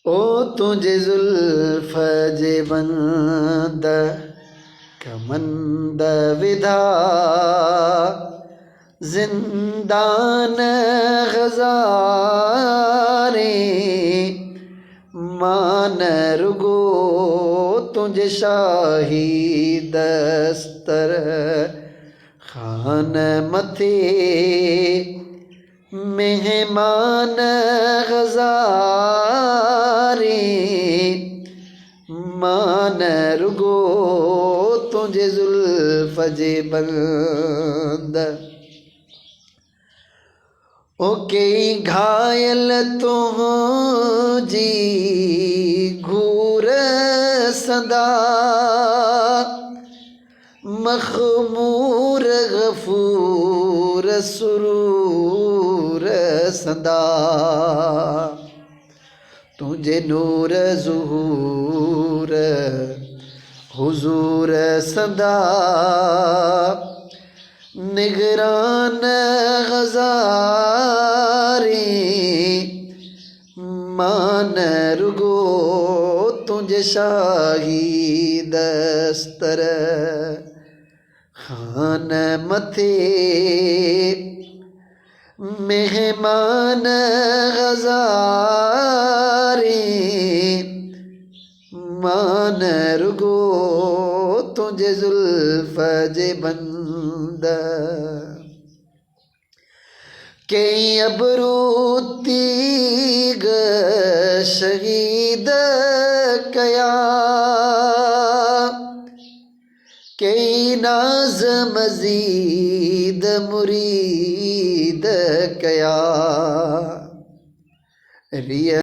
ओ तुझे जुल्फ जे बंद कमंद विधा जिंदान गजारे मान रुगो तुझे शाही दस्तर खान मथे मेहमान गजारे मान रुगो तुझे जुल्फ जे बंद ओ कई घायल तुझी घूर सदा मखमूर गफूर सुरूर सदा तुझे नूर ज़ुहूर हुजूर सदा निगरान गजारे मान रुगो तुझे शाही दस्तर खान मथे मेहमान गजारे मान रुगो तुझे जुल्फ जे बंद कई अबरूती ग शहीद कया कई नाज मजीद मुरीद कया रिया